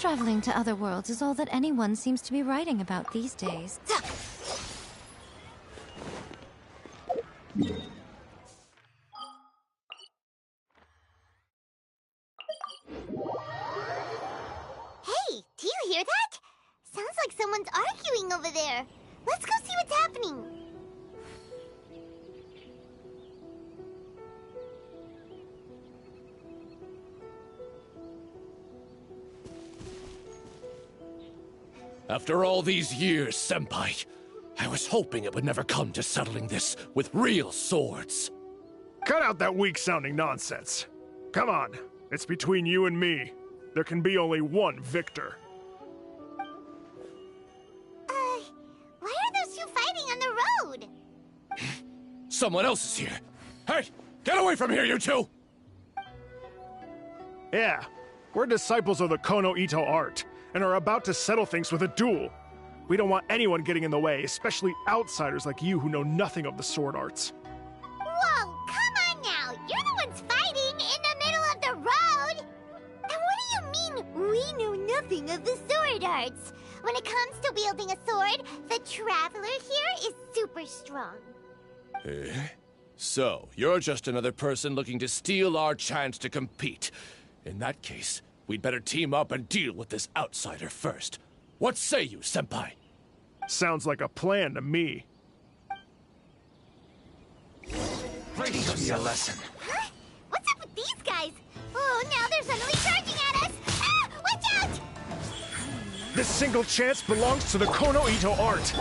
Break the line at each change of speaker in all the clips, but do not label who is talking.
Traveling to other worlds is all that anyone seems to be writing about these days.
Hey, do you hear that? Sounds like someone's arguing over there. Let's go see what's happening.
After all these years, Senpai, I was hoping it would never come to settling this with real swords.
Cut out that weak-sounding nonsense. Come on, it's between you and me. There can be only one victor.
Why are those two fighting on the road?
Someone else is here. Hey, get away from here, you two!
Yeah, we're disciples of the Kono Ito art, and are about to settle things with a duel. We don't want anyone getting in the way, especially outsiders like you who know nothing of the sword arts.
Whoa, come on now! You're the ones fighting in the middle of the road! And what do you mean, we know nothing of the sword arts? When it comes to wielding a sword, the traveler here is super strong.
Eh? So, you're just another person looking to steal our chance to compete. In that case, we'd better team up and deal with this outsider first. What say you, Senpai?
Sounds like a plan to me.
Teach me a lesson.
Huh? What's up with these guys? Oh, now they're suddenly charging at us! Ah! Watch out!
This single chance belongs to the Kono Ito art.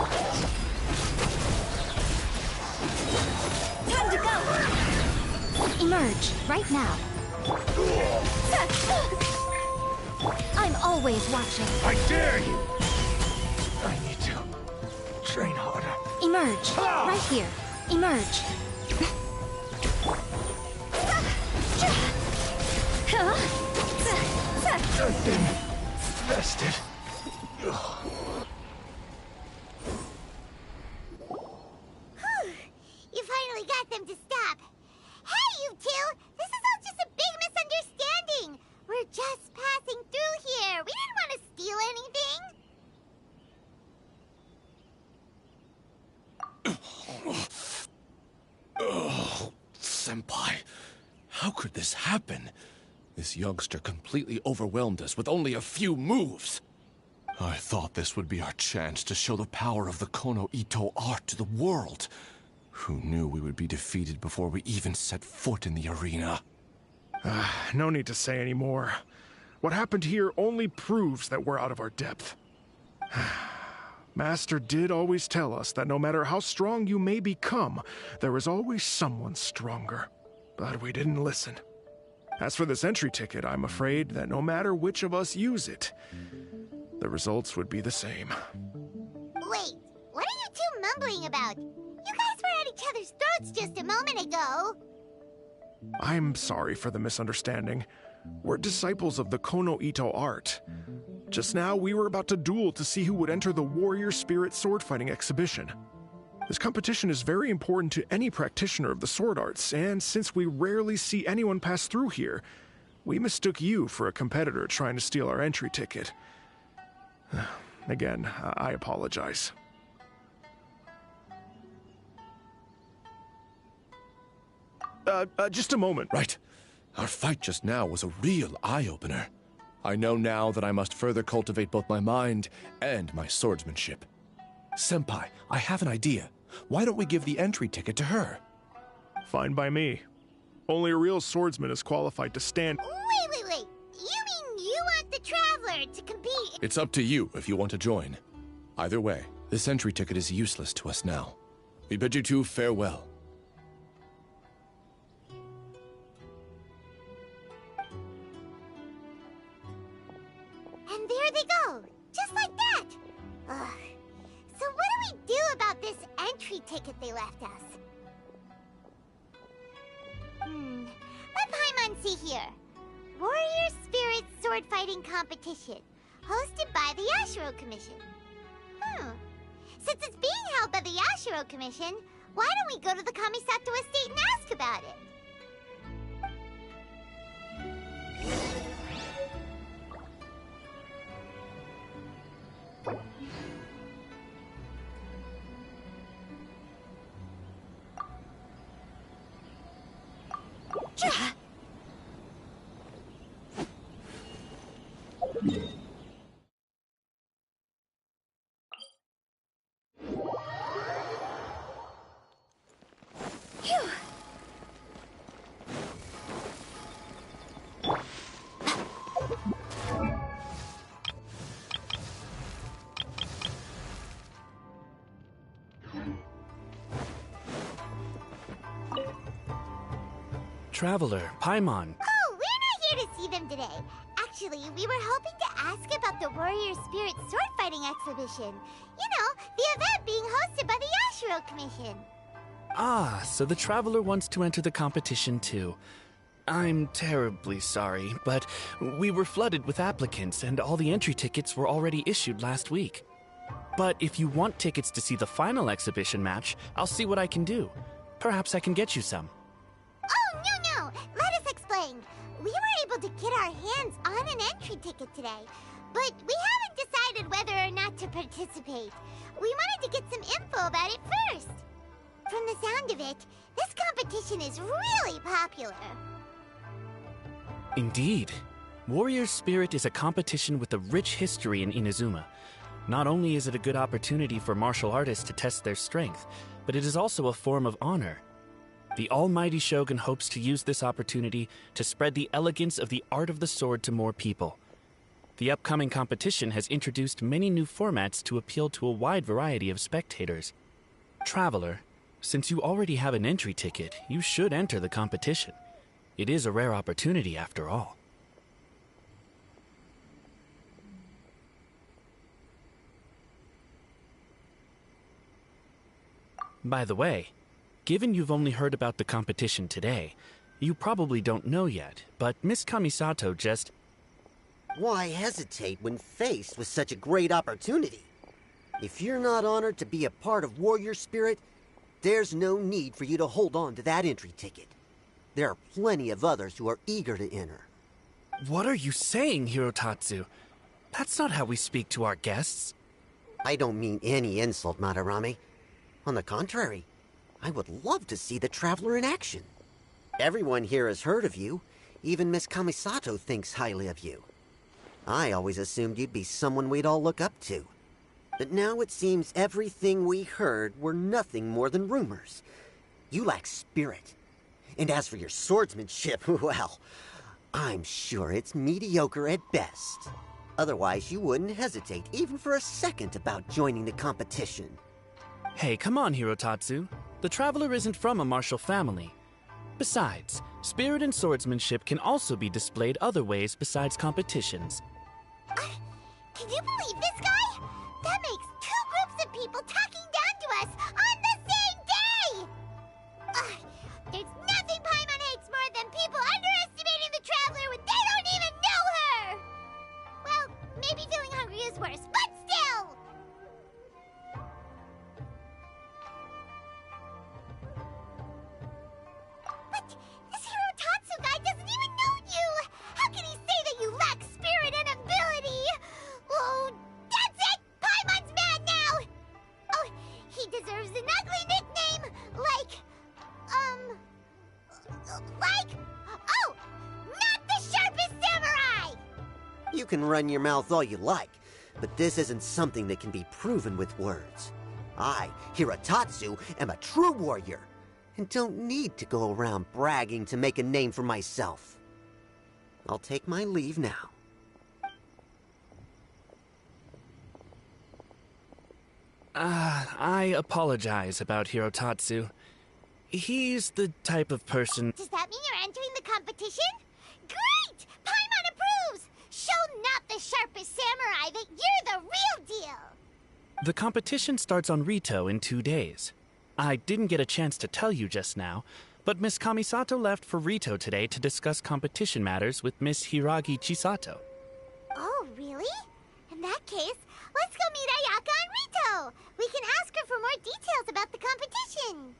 Time to go! Emerge, right now. I'm always watching.
I dare you! I need to train harder.
Emerge, right here. Emerge.
I've been vested.
You finally got them to stop. Hey, you two! This is all just a big misunderstanding. We're just passing through here. We didn't want to steal anything.
Oh, Senpai, how could this happen? This youngster completely overwhelmed us with only a few moves. I thought this would be our chance to show the power of the Kono Ito art to the world. Who knew we would be defeated before we even set foot in the arena?
No need to say any more. What happened here only proves that we're out of our depth. Master did always tell us that no matter how strong you may become, there is always someone stronger. But we didn't listen. As for this entry ticket, I'm afraid that no matter which of us use it, the results would be the same.
Wait, what are you two mumbling about? You guys were at each other's throats just a moment ago.
I'm sorry for the misunderstanding. We're disciples of the Kono Ito art. Just now, we were about to duel to see who would enter the Warrior Spirit sword fighting exhibition. This competition is very important to any practitioner of the sword arts, and since we rarely see anyone pass through here, we mistook you for a competitor trying to steal our entry ticket. Again, I apologize. Just a moment.
Right. Our fight just now was a real eye-opener. I know now that I must further cultivate both my mind and my swordsmanship. Senpai, I have an idea. Why don't we give the entry ticket to her?
Fine by me. Only a real swordsman is qualified to stand.
Wait. You mean you want the traveler to compete?
It's up to you if you want to join. Either way, this entry ticket is useless to us now. We bid you two farewell.
And there they go, just like that. Ugh. So what do we do about this entry ticket they left us? Let Paimon see here. Warrior Spirit Sword Fighting Competition, hosted by the Yashiro Commission. Since it's being held by the Yashiro Commission, why don't we go to the Kamisato estate and ask about it?
Traveler, Paimon.
Oh, we're not here to see them today. Actually, we were hoping to ask about the Warrior Spirit Sword Fighting Exhibition. You know, the event being hosted by the Yashiro Commission.
Ah, so the Traveler wants to enter the competition too. I'm terribly sorry, but we were flooded with applicants and all the entry tickets were already issued last week. But if you want tickets to see the final exhibition match, I'll see what I can do. Perhaps I can get you some.
Oh, no! Let us explain. We were able to get our hands on an entry ticket today, but we haven't decided whether or not to participate. We wanted to get some info about it first. From the sound of it, this competition is really popular.
Indeed. Warrior Spirit is a competition with a rich history in Inazuma. Not only is it a good opportunity for martial artists to test their strength, but it is also a form of honor. The Almighty Shogun hopes to use this opportunity to spread the elegance of the art of the sword to more people. The upcoming competition has introduced many new formats to appeal to a wide variety of spectators. Traveler, since you already have an entry ticket, you should enter the competition. It is a rare opportunity after all. By the way, given you've only heard about the competition today, you probably don't know yet, but Miss Kamisato just...
Why hesitate when faced with such a great opportunity? If you're not honored to be a part of Warrior Spirit, there's no need for you to hold on to that entry ticket. There are plenty of others who are eager to enter.
What are you saying, Hirotatsu? That's not how we speak to our guests.
I don't mean any insult, Madarame. On the contrary, I would love to see the Traveler in action. Everyone here has heard of you. Even Miss Kamisato thinks highly of you. I always assumed you'd be someone we'd all look up to. But now it seems everything we heard were nothing more than rumors. You lack spirit. And as for your swordsmanship, well, I'm sure it's mediocre at best. Otherwise, you wouldn't hesitate even for a second about joining the competition.
Hey, come on, Hirotatsu. The Traveler isn't from a martial family. Besides, spirit and swordsmanship can also be displayed other ways besides competitions.
Can you believe this guy? That makes two groups of people talking down to us on the same day! There's nothing Paimon hates more than people underestimating the Traveler when they don't even know her! Well, maybe feeling hungry is worse, but still! But this Hirotatsu guy doesn't even know you! How can he say that you lack spirit and ability? Oh, that's it! Paimon's mad now! Oh, he deserves an ugly nickname, oh, not the sharpest samurai!
You can run your mouth all you like, but this isn't something that can be proven with words. I, Hirotatsu, am a true warrior, and don't need to go around bragging to make a name for myself. I'll take my leave now.
I apologize about Hirotatsu. He's the type of person...
Does that mean you're entering the competition? Great! Paimon approves! Show not the sharpest samurai
The competition starts on Rito in 2 days. I didn't get a chance to tell you just now, but Miss Kamisato left for Rito today to discuss competition matters with Miss Hiragi Chisato.
Oh, really? In that case, let's go meet Ayaka and Rito! We can ask her for more details about the competition!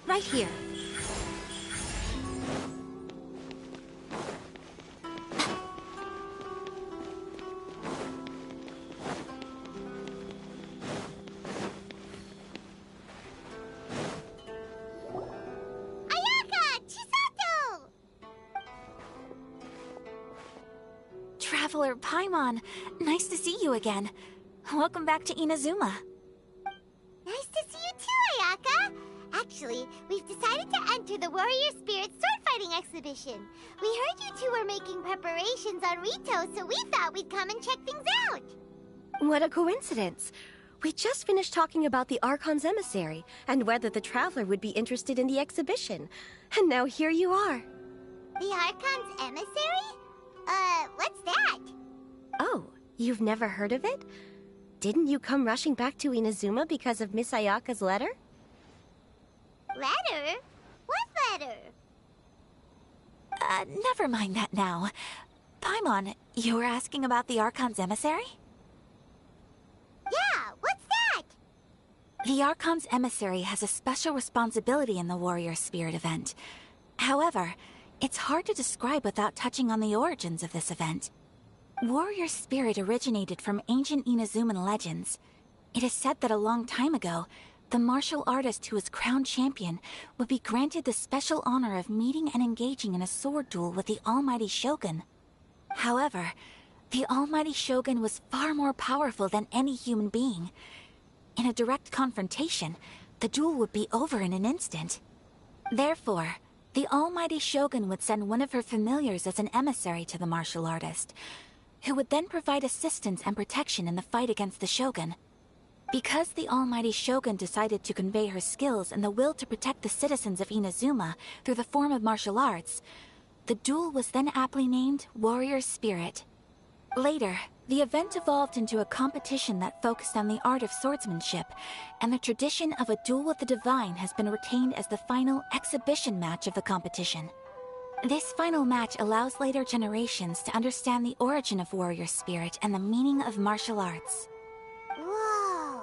Right here.
Ayaka! Chisato!
Traveler Paimon, nice to see you again. Welcome back to Inazuma.
Nice to see you too, Ayaka! Actually, we've decided to enter the Warrior Spirit sword fighting exhibition. We heard you two were making preparations on Rito, so we thought we'd come and check things out.
What a coincidence. We just finished talking about the Archon's emissary and whether the Traveler would be interested in the exhibition. And now here you are.
The Archon's emissary? What's that?
Oh, you've never heard of it? Didn't you come rushing back to Inazuma because of Miss Ayaka's letter?
Letter? What letter?
Never mind that now. Paimon, you were asking about the Archon's emissary?
Yeah, what's that?
The Archon's emissary has a special responsibility in the Warrior Spirit event. However, it's hard to describe without touching on the origins of this event. Warrior Spirit originated from ancient Inazuman legends. It is said that a long time ago, the martial artist who was crowned champion would be granted the special honor of meeting and engaging in a sword duel with the Almighty Shogun. However, the Almighty Shogun was far more powerful than any human being. In a direct confrontation, the duel would be over in an instant. Therefore, the Almighty Shogun would send one of her familiars as an emissary to the martial artist, who would then provide assistance and protection in the fight against the Shogun. Because the Almighty Shogun decided to convey her skills and the will to protect the citizens of Inazuma through the form of martial arts, the duel was then aptly named Warrior Spirit. Later, the event evolved into a competition that focused on the art of swordsmanship, and the tradition of a duel with the divine has been retained as the final exhibition match of the competition. This final match allows later generations to understand the origin of Warrior Spirit and the meaning of martial arts.
Whoa.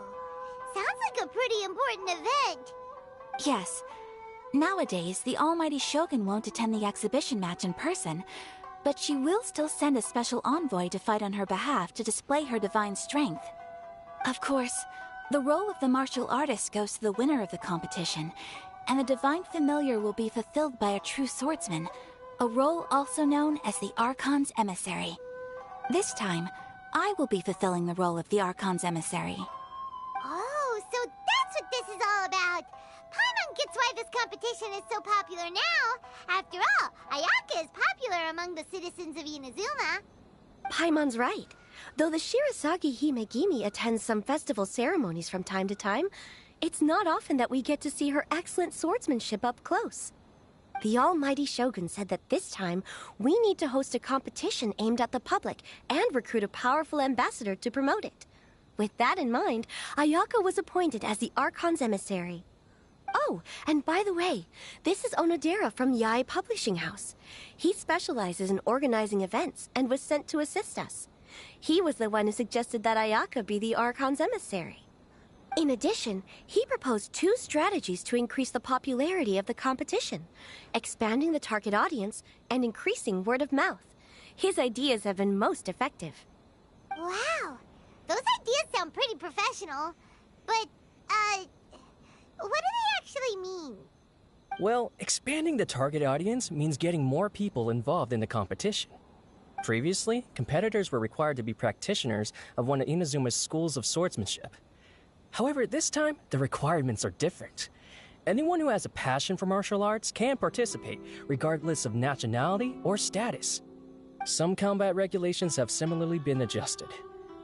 Sounds like a pretty important event.
Yes. Nowadays, the Almighty Shogun won't attend the exhibition match in person, but she will still send a special envoy to fight on her behalf to display her divine strength. Of course, the role of the martial artist goes to the winner of the competition, and the divine familiar will be fulfilled by a true swordsman, a role also known as the Archon's emissary. This time, I will be fulfilling the role of the Archon's emissary.
Oh, so that's what this is all about. Paimon gets why this competition is so popular now. After all, Ayaka is popular among the citizens of Inazuma.
Paimon's right. Though the Shirasagi Himegimi attends some festival ceremonies from time to time, it's not often that we get to see her excellent swordsmanship up close. The Almighty Shogun said that this time, we need to host a competition aimed at the public and recruit a powerful ambassador to promote it. With that in mind, Ayaka was appointed as the Archon's emissary. Oh, and by the way, this is Onodera from Yae Publishing House. He specializes in organizing events and was sent to assist us. He was the one who suggested that Ayaka be the Archon's emissary. In addition, he proposed 2 strategies to increase the popularity of the competition, expanding the target audience and increasing word of mouth. His ideas have been most effective.
Wow. Those ideas sound pretty professional. But, what do they actually mean?
Well, expanding the target audience means getting more people involved in the competition. Previously, competitors were required to be practitioners of one of Inazuma's schools of swordsmanship. However, this time, the requirements are different. Anyone who has a passion for martial arts can participate, regardless of nationality or status. Some combat regulations have similarly been adjusted.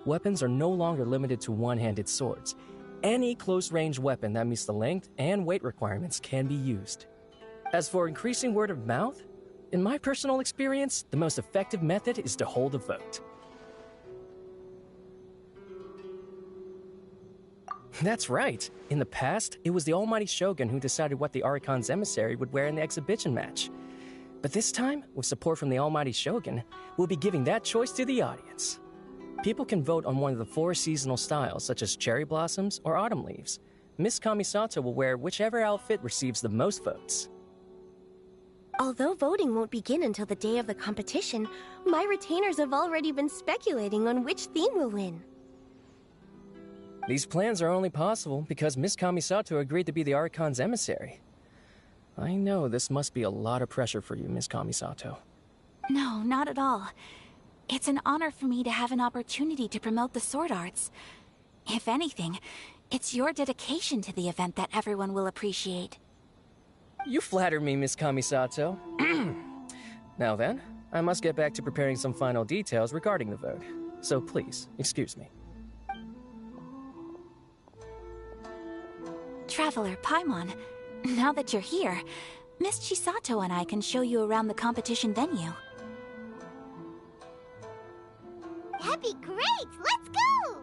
Weapons are no longer limited to one-handed swords. Any close-range weapon that meets the length and weight requirements can be used. As for increasing word of mouth, in my personal experience, the most effective method is to hold a vote. That's right. In the past, it was the almighty Shogun who decided what the Archon's emissary would wear in the exhibition match. But this time, with support from the almighty Shogun, we'll be giving that choice to the audience. People can vote on one of the 4 seasonal styles, such as cherry blossoms or autumn leaves. Miss Kamisato will wear whichever outfit receives the most votes.
Although voting won't begin until the day of the competition, my retainers have already been speculating on which theme will win.
These plans are only possible because Miss Kamisato agreed to be the Archon's emissary. I know this must be a lot of pressure for you, Miss Kamisato.
No, not at all. It's an honor for me to have an opportunity to promote the sword arts. If anything, it's your dedication to the event that everyone will appreciate.
You flatter me, Miss Kamisato. Now then, I must get back to preparing some final details regarding the vote. So please, excuse me.
Traveler Paimon, now that you're here, Miss Chisato and I can show you around the competition venue.
That'd be great! Let's go!